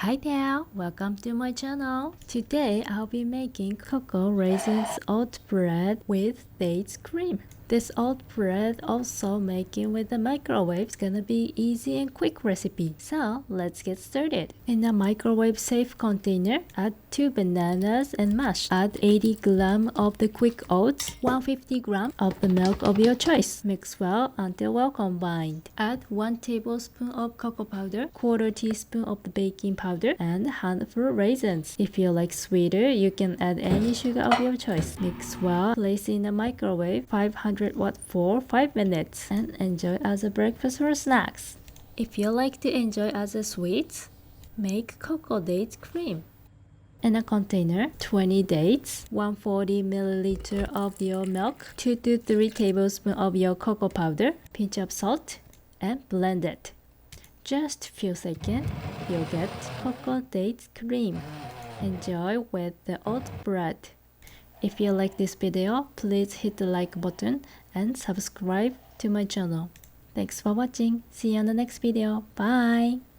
Hi there, welcome to my channel. Today I'll be making cocoa raisins oat bread with dates cream. This oat bread also making with the microwave is gonna be easy and quick recipe. So let's get started. In a microwave safe container, add 2 bananas and mash. Add 80 gram of the quick oats, 150 gram of the milk of your choice. Mix well until well combined. Add 1 tablespoon of cocoa powder, quarter teaspoon of the baking powder, and handful raisins. If you like sweeter, you can add any sugar of your choice. Mix well, place in the microwave 500 watt for 5 minutes, and enjoy as a breakfast or snacks. If you like to enjoy as a sweet, make cocoa date cream. In a container, 20 dates, 140 milliliter of your milk, 2 to 3 tablespoons of your cocoa powder, pinch of salt, and blend it. Just few seconds, you'll get cocoa date cream. Enjoy with the oat bread. If you like this video, please hit the like button and subscribe to my channel. Thanks for watching. See you on the next video. Bye!